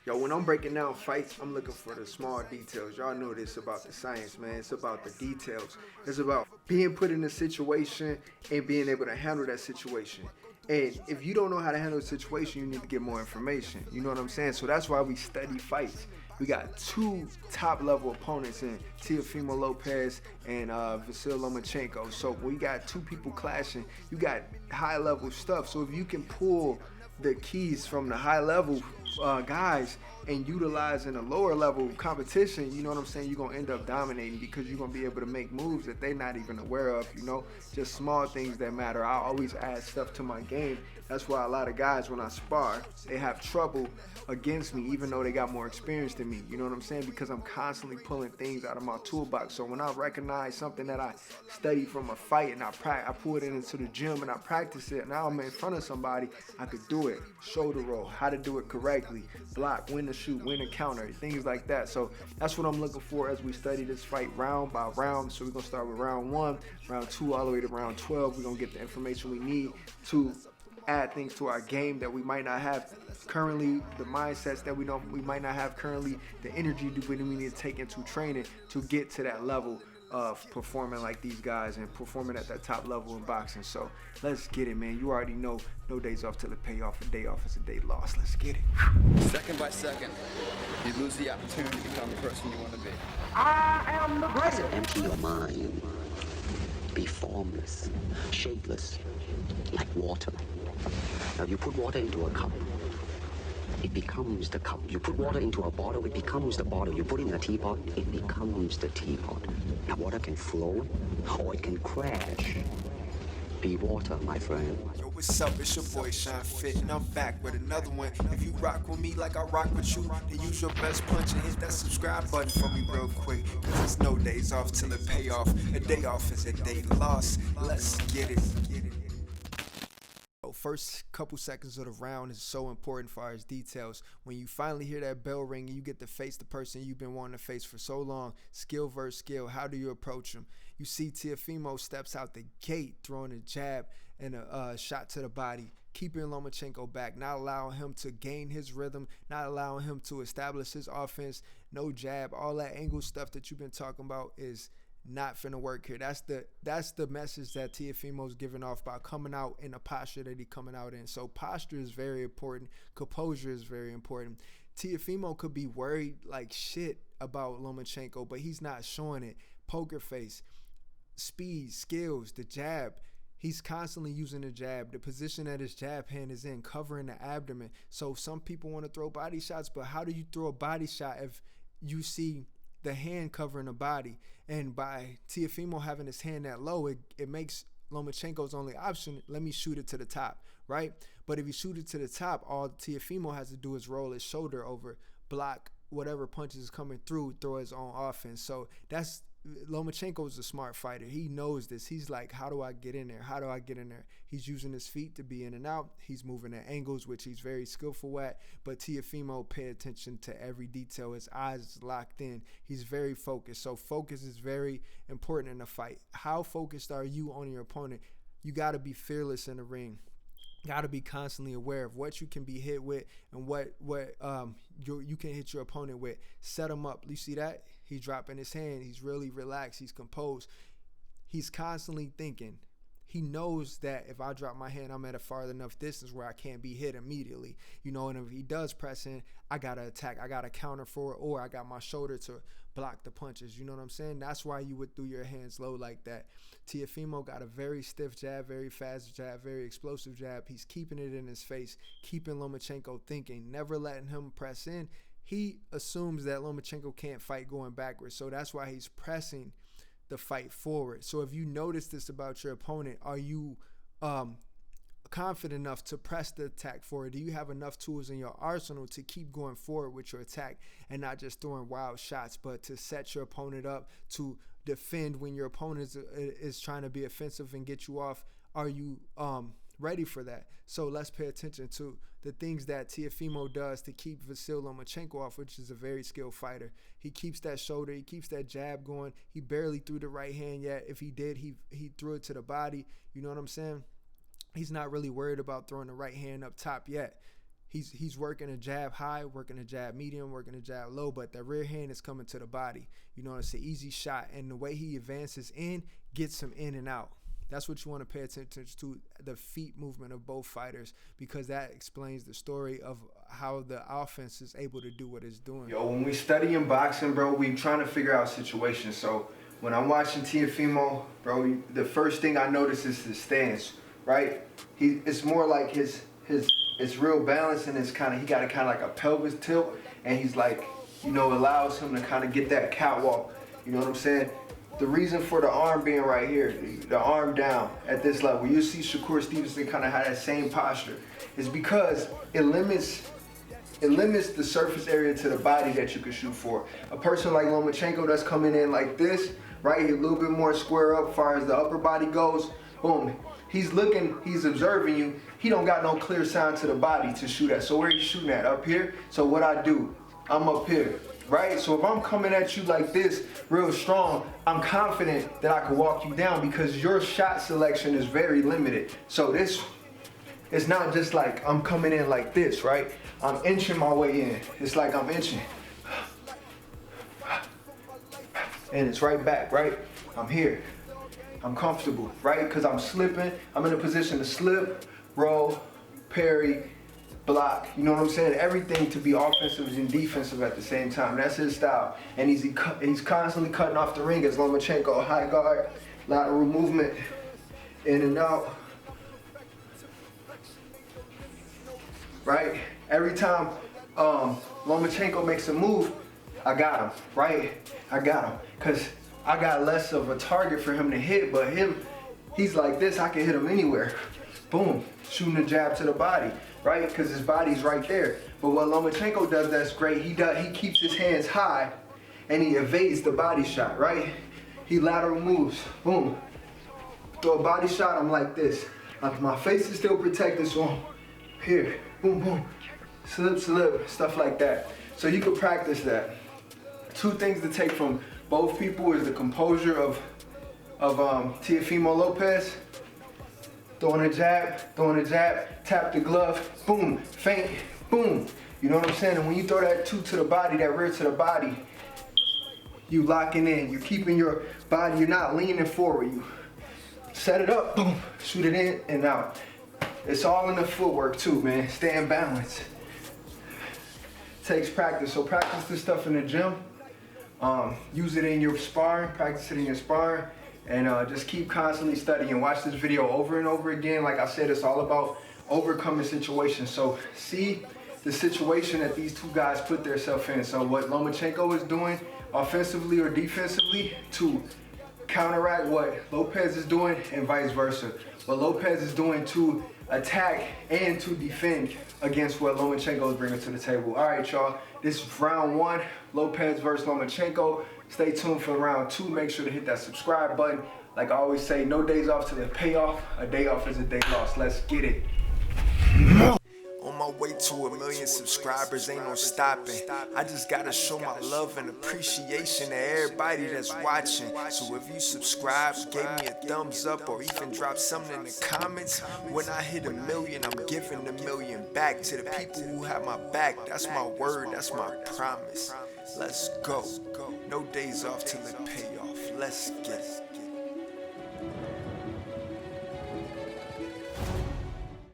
Yo, when I'm breaking down fights, I'm looking for the small details. Y'all know this about the science, man. It's about the details. It's about being put in a situation and being able to handle that situation. And if you don't know how to handle a situation, you need to get more information. You know what I'm saying? So that's why we study fights. We got two top level opponents in Teofimo Lopez and Vasyl Lomachenko. So we got two people clashing. You got high level stuff. So if you can pull the keys from the high level guys and utilizing a lower level competition, you know what I'm saying, you're gonna end up dominating because you're gonna be able to make moves that they're not even aware of, you know, just small things that matter. I always add stuff to my game. That's why a lot of guys, when I spar, they have trouble against me, even though they got more experience than me. You know what I'm saying? Because I'm constantly pulling things out of my toolbox. So when I recognize something that I studied from a fight and I pull it into the gym and I practice it, now I'm in front of somebody, I could do it. Shoulder roll, how to do it correctly, block, when to shoot, when to counter, things like that. So that's what I'm looking for as we study this fight round by round. So we're going to start with round 1, round 2, all the way to round 12. We're going to get the information we need to add things to our game that we might not have currently, the mindsets that we might not have currently, the energy that we need to take into training to get to that level of performing like these guys and performing at that top level in boxing. So let's get it, man. You already know, no days off till it pay off. A day off is a day lost. Let's get it. Second by second, you lose the opportunity to become the person you want to be. I am the greatest. Empty your mind. Be formless, shapeless, like water. Now you put water into a cup, it becomes the cup. You put water into a bottle, it becomes the bottle. You put it in a teapot, it becomes the teapot. Now water can flow, or it can crash. Be water, my friend. Yo, what's up? It's your boy Shine Fit, and I'm back with another one. If you rock with me like I rock with you, then use your best punch and hit that subscribe button for me real quick. Cause it's no days off till it pay off. A day off is a day lost. Let's get it. First couple seconds of the round is so important for our details. When you finally hear that bell ring and you get to face the person you've been wanting to face for so long, skill versus skill, how do you approach him? You see Teofimo steps out the gate throwing a jab and a shot to the body, keeping Lomachenko back, not allowing him to gain his rhythm, not allowing him to establish his offense, no jab, all that angle stuff that you've been talking about is not finna work here. That's the message that Teofimo's giving off by coming out in the posture that he's coming out in. So posture is very important. Composure is very important. Teofimo could be worried like shit about Lomachenko, but he's not showing it. Poker face, speed, skills, the jab. He's constantly using the jab. The position that his jab hand is in, covering the abdomen. So some people want to throw body shots, but how do you throw a body shot if you see the hand covering the body? And by Teofimo having his hand that low, it makes Lomachenko's only option, let me shoot it to the top, right? But if you shoot it to the top, all Teofimo has to do is roll his shoulder over, block whatever punches is coming through, throw his own offense. So that's Lomachenko is a smart fighter. He knows this. He's like, how do I get in there? How do I get in there? He's using his feet to be in and out. He's moving at angles, which he's very skillful at. But Teofimo pay attention to every detail. His eyes is locked in. He's very focused. So focus is very important in a fight. How focused are you on your opponent? You got to be fearless in the ring. Got to be constantly aware of what you can be hit with and what you can hit your opponent with. Set him up. You see that? He's dropping his hand. He's really relaxed. He's composed. He's constantly thinking. He knows that if I drop my hand, I'm at a far enough distance where I can't be hit immediately. You know, and if he does press in, I got to attack. I got to counter for it, or I got my shoulder to block the punches. You know what I'm saying? That's why you would throw your hands low like that. Teofimo got a very stiff jab, very fast jab, very explosive jab. He's keeping it in his face, keeping Lomachenko thinking, never letting him press in. He assumes that Lomachenko can't fight going backwards, so that's why he's pressing the fight forward. So if you notice this about your opponent, are you confident enough to press the attack forward? Do you have enough tools in your arsenal to keep going forward with your attack and not just throwing wild shots, but to set your opponent up to defend when your opponent is trying to be offensive and get you off? Are you ready for that? So let's pay attention to the things that Teofimo does to keep Vasyl Lomachenko off, which is a very skilled fighter. He keeps that shoulder, he keeps that jab going. He barely threw the right hand yet. If he did, he threw it to the body. You know what I'm saying? He's not really worried about throwing the right hand up top yet. he's working a jab high, working a jab medium, working a jab low, but that rear hand is coming to the body. You know, it's an easy shot, and the way he advances in gets him in and out. That's what you want to pay attention to, the feet movement of both fighters, because that explains the story of how the offense is able to do what it's doing. Yo, when we studying boxing, bro, we trying to figure out situations. So when I'm watching Teofimo, bro, the first thing I notice is his stance, right? It's more like his it's real balance, and it's he got a kind of like a pelvis tilt, and he's like, you know, allows him to kind of get that catwalk. You know what I'm saying? The reason for the arm being right here, the arm down at this level, you see Shakur Stevenson kind of have that same posture, is because it limits the surface area to the body that you can shoot for. A person like Lomachenko that's coming in like this, right, a little bit more square up as far as the upper body goes, boom, he's looking, he's observing you, he don't got no clear sign to the body to shoot at. So where he's shooting at? Up here? So what I do, I'm up here. Right? So if I'm coming at you like this, real strong, I'm confident that I can walk you down because your shot selection is very limited. So this, it's not just like I'm coming in like this, right? I'm inching my way in. It's like I'm inching. And it's right back, right? I'm here. I'm comfortable, right? Because I'm slipping. I'm in a position to slip, roll, parry, block, you know what I'm saying? Everything to be offensive and defensive at the same time. That's his style. And he's constantly cutting off the ring as Lomachenko, high guard, lateral movement, in and out. Right? Every time Lomachenko makes a move, I got him, right? I got him. Because I got less of a target for him to hit, but he's like this, I can hit him anywhere. Boom, shooting a jab to the body. Right, because his body's right there. But what Lomachenko does that's great, he keeps his hands high and he evades the body shot, right? He lateral moves, boom. Throw a body shot, I'm like this. My face is still protected, so I'm here, boom, boom. Slip, slip, stuff like that. So you can practice that. Two things to take from both people is the composure of Teofimo Lopez. Throwing a jab, tap the glove, boom, feint, boom. You know what I'm saying? And when you throw that two to the body, that rear to the body, you locking in. You're keeping your body, you're not leaning forward. You set it up, boom, shoot it in and out. It's all in the footwork too, man. Staying balanced. Takes practice. So practice this stuff in the gym. Use it in your sparring, practice it in your sparring. And just keep constantly studying. Watch this video over and over again. Like I said, it's all about overcoming situations. So see the situation that these two guys put themselves in. So what Lomachenko is doing offensively or defensively to counteract what Lopez is doing, and vice versa. What Lopez is doing to attack and to defend against what Lomachenko is bringing to the table. All right, y'all. This is round one, Lopez versus Lomachenko. Stay tuned for round two. Make sure to hit that subscribe button. Like I always say, no days off till the payoff. A day off is a day lost. Let's get it. On my way to 1 million subscribers, ain't no stopping. I just gotta show my love and appreciation to everybody that's watching. So if you subscribe, gave me a thumbs up, or even drop something in the comments, when I hit 1 million, I'm giving 1 million back to the people who have my back. That's my word, that's my promise. Let's go. No days off till the payoff. Let's get it.